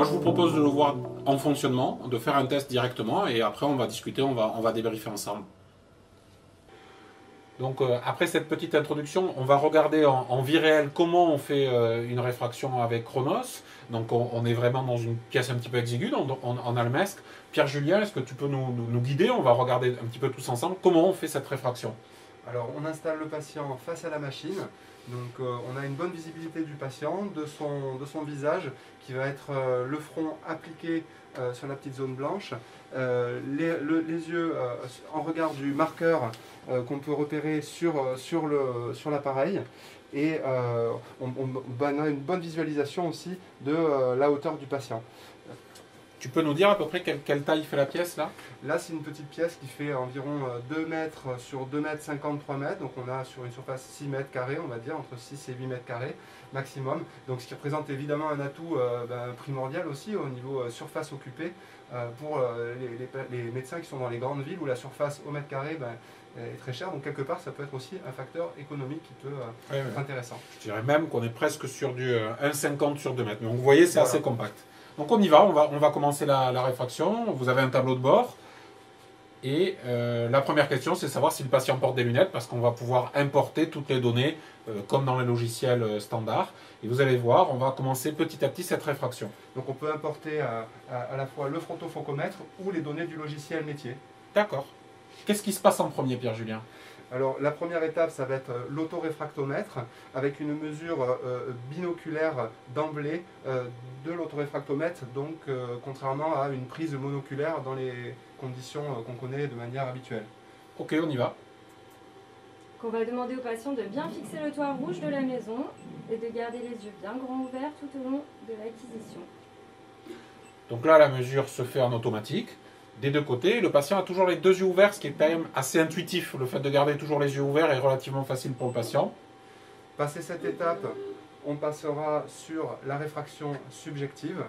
Moi, je vous propose de le voir en fonctionnement, de faire un test directement, et après, on va discuter, on va débriefer ensemble. Donc, après cette petite introduction, on va regarder en vie réelle comment on fait une réfraction avec Chronos. Donc, on est vraiment dans une pièce un petit peu exiguë, en almesque. Pierre-Julien, est-ce que tu peux nous guider? On va regarder un petit peu tous ensemble comment on fait cette réfraction. Alors, on installe le patient face à la machine. Donc, on a une bonne visibilité du patient, de son visage, qui va être le front appliqué sur la petite zone blanche, les yeux en regard du marqueur qu'on peut repérer sur l'appareil, et on a une bonne visualisation aussi de la hauteur du patient. Tu peux nous dire à peu près quelle taille fait la pièce là? Là, c'est une petite pièce qui fait environ 2 mètres sur 2 mètres 53 mètres. Donc, on a sur une surface 6 mètres carrés, on va dire, entre 6 et 8 mètres carrés maximum. Donc, ce qui représente évidemment un atout primordial aussi au niveau surface occupée pour les médecins qui sont dans les grandes villes où la surface au mètre carré est très chère. Donc, quelque part, ça peut être aussi un facteur économique qui peut être intéressant. Je dirais même qu'on est presque sur du 1,50 sur 2 mètres. Donc, vous voyez, c'est assez compact. Donc on y va, on va commencer la réfraction. Vous avez un tableau de bord. Et la première question, c'est de savoir si le patient porte des lunettes, parce qu'on va pouvoir importer toutes les données, comme dans les logiciels standards. Et vous allez voir, on va commencer petit à petit cette réfraction. Donc on peut importer à la fois le frontofocomètre ou les données du logiciel métier. D'accord. Qu'est-ce qui se passe en premier, Pierre-Julien? Alors la première étape, ça va être l'autoréfractomètre avec une mesure binoculaire d'emblée de l'autoréfractomètre, donc contrairement à une prise monoculaire dans les conditions qu'on connaît de manière habituelle. Ok, on y va. On va demander au patient de bien fixer le toit rouge de la maison et de garder les yeux bien grands ouverts tout au long de l'acquisition. Donc là, la mesure se fait en automatique. Des deux côtés, le patient a toujours les deux yeux ouverts, ce qui est quand même assez intuitif. Le fait de garder toujours les yeux ouverts est relativement facile pour le patient. Passé cette étape, on passera sur la réfraction subjective.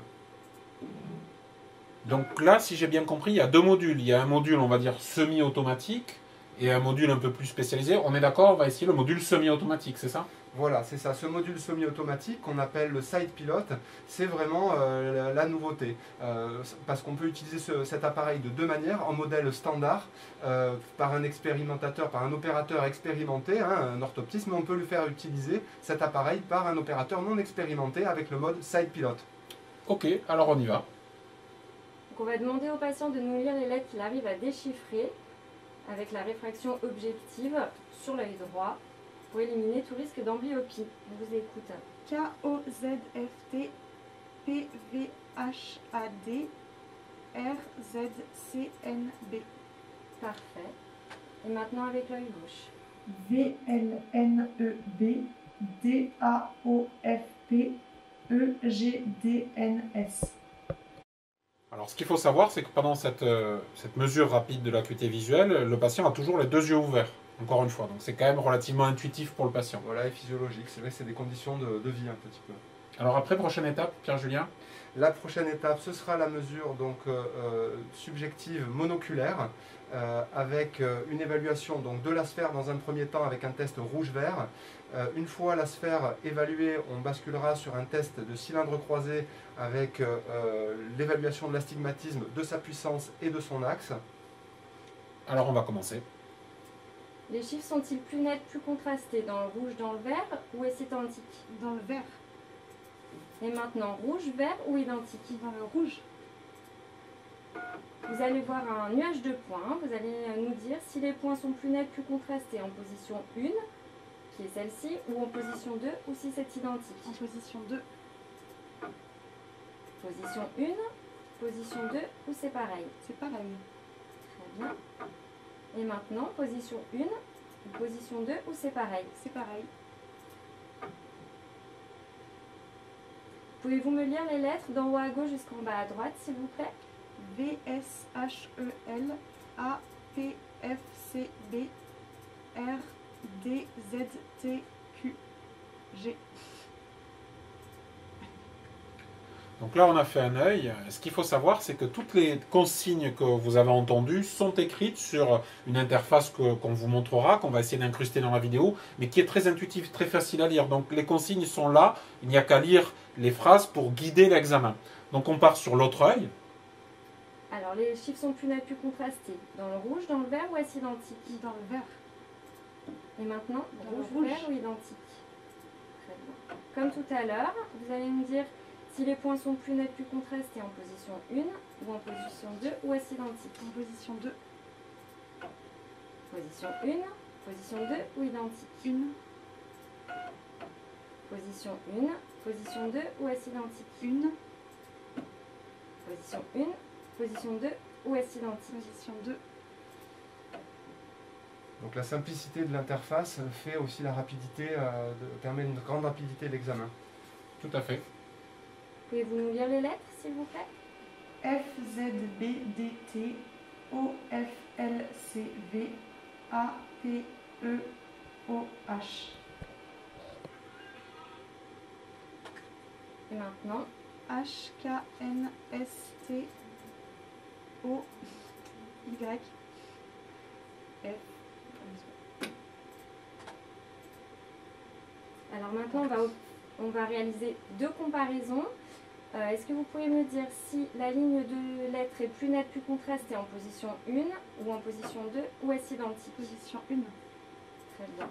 Donc là, si j'ai bien compris, il y a deux modules. Il y a un module, on va dire, semi-automatique et un module un peu plus spécialisé. On est d'accord, on va essayer le module semi-automatique, c'est ça? Voilà, c'est ça. Ce module semi-automatique qu'on appelle le side pilot, c'est vraiment la nouveauté. Parce qu'on peut utiliser cet appareil de deux manières, en modèle standard, par un expérimentateur, par un opérateur expérimenté, un orthoptiste, mais on peut lui faire utiliser cet appareil par un opérateur non expérimenté avec le mode side pilot. Ok, alors on y va. Donc on va demander au patient de nous lire les lettres qu'il arrive à déchiffrer avec la réfraction objective sur l'œil droit, pour éliminer tout risque d'amblyopie. On vous écoute. K-O-Z-F-T P-V-H-A-D R-Z-C-N-B. Parfait. Et maintenant avec l'œil gauche. V-L-N-E-B D-A-O-F-P E-G-D-N-S. Alors ce qu'il faut savoir, c'est que pendant cette mesure rapide de l'acuité visuelle, le patient a toujours les deux yeux ouverts. Encore une fois, donc c'est quand même relativement intuitif pour le patient. Voilà, et physiologique. C'est vrai que c'est des conditions de vie un petit peu. Alors après, prochaine étape, Pierre-Julien? La prochaine étape, ce sera la mesure donc, subjective monoculaire avec une évaluation donc, de la sphère dans un premier temps avec un test rouge-vert. Une fois la sphère évaluée, on basculera sur un test de cylindre croisé avec l'évaluation de l'astigmatisme, de sa puissance et de son axe. Alors on va commencer. Les chiffres sont-ils plus nets, plus contrastés dans le rouge, dans le vert ou est-ce identique? Dans le vert. Et maintenant, rouge, vert ou identique? Dans le rouge. Vous allez voir un nuage de points. Vous allez nous dire si les points sont plus nets, plus contrastés en position 1, qui est celle-ci, ou en position 2, ou si c'est identique. En position 2. Position 1, position 2, ou c'est pareil? C'est pareil. Très bien. Et maintenant, position 1, position 2, ou c'est pareil? C'est pareil. Pouvez-vous me lire les lettres d'en haut à gauche jusqu'en bas à droite, s'il vous plaît? V-S-H-E-L A-P-F-C-B R-D-Z-T-Q-G. Donc là, on a fait un œil. Ce qu'il faut savoir, c'est que toutes les consignes que vous avez entendues sont écrites sur une interface qu'on vous montrera, qu'on va essayer d'incruster dans la vidéo, mais qui est très intuitive, très facile à lire. Donc les consignes sont là, il n'y a qu'à lire les phrases pour guider l'examen. Donc on part sur l'autre œil. Alors les chiffres sont plus nets, plus contrastés. Dans le rouge, dans le vert ou est-ce identique? Dans le vert. Et maintenant, Dans le rouge, rouge. vert ou identique? Très bien. Comme tout à l'heure, vous allez me dire si les points sont plus nets, plus contrastés en position 1 ou en position 2 ou est-ce identique? En position 2. Position 1, position 2 ou identique? 1. Position 1, position 2 ou est-ce identique? 1. Position 1, position 2 ou est-ce identique? Position 2. Donc la simplicité de l'interface fait aussi la rapidité, permet une grande rapidité de l'examen. Tout à fait. Pouvez-vous nous lire les lettres, s'il vous plaît? F, Z, B, D, T, O, F, L, C, V, A, P, E, O, H. Et maintenant, H, K, N, S, T, O, Y, F. alors maintenant on va réaliser deux comparaisons. Est-ce que vous pouvez me dire si la ligne de lettres est plus nette, plus contrastée en position 1 ou en position 2 ou est-ce identique? Position 1. Très bien.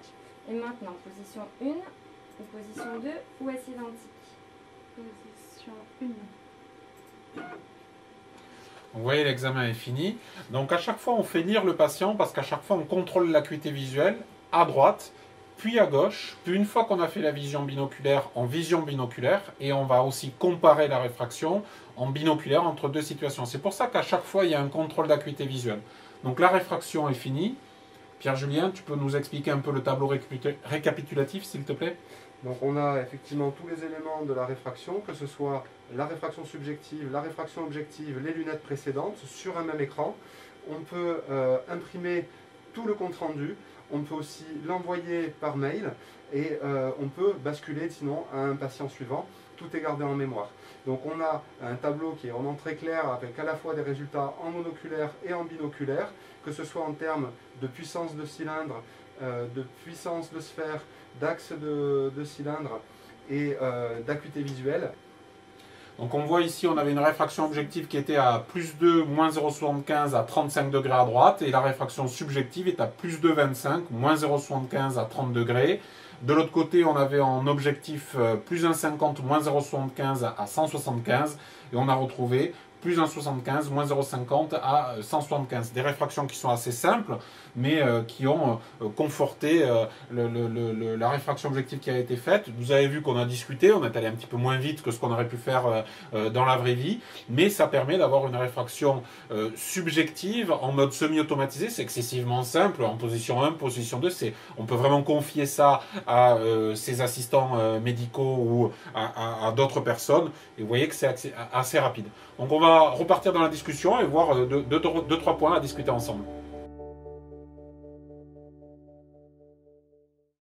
Et maintenant, position 1 ou position 2 ou est-ce identique? Position 1. Vous voyez, l'examen est fini. Donc à chaque fois, on fait lire le patient parce qu'à chaque fois, on contrôle l'acuité visuelle à droite, puis à gauche. Puis une fois qu'on a fait la vision binoculaire, en vision binoculaire. Et on va aussi comparer la réfraction en binoculaire entre deux situations. C'est pour ça qu'à chaque fois, il y a un contrôle d'acuité visuelle. Donc la réfraction est finie. Pierre-Julien, tu peux nous expliquer un peu le tableau récapitulatif, s'il te plaît? Donc on a effectivement tous les éléments de la réfraction, que ce soit la réfraction subjective, la réfraction objective, les lunettes précédentes, sur un même écran. On peut imprimer tout le compte-rendu, on peut aussi l'envoyer par mail et on peut basculer sinon à un patient suivant. Tout est gardé en mémoire. Donc on a un tableau qui est vraiment très clair avec à la fois des résultats en monoculaire et en binoculaire, que ce soit en termes de puissance de cylindre, de puissance de sphère, d'axe de cylindre et d'acuité visuelle. Donc on voit ici, on avait une réfraction objective qui était à plus 2, moins 0,75 à 35 degrés à droite, et la réfraction subjective est à plus 2,25, moins 0,75 à 30 degrés. De l'autre côté, on avait en objectif plus 1,50, moins 0,75 à 175, et on a retrouvé plus 1,75, moins 0,50 à 175. Des réfractions qui sont assez simples, mais qui ont conforté la réfraction objective qui a été faite. Vous avez vu qu'on a discuté, on est allé un petit peu moins vite que ce qu'on aurait pu faire dans la vraie vie, mais ça permet d'avoir une réfraction subjective en mode semi-automatisé. C'est excessivement simple, en position 1, position 2, on peut vraiment confier ça à ses assistants médicaux ou à d'autres personnes, et vous voyez que c'est assez rapide. Donc on va repartir dans la discussion et voir deux, trois points à discuter ensemble.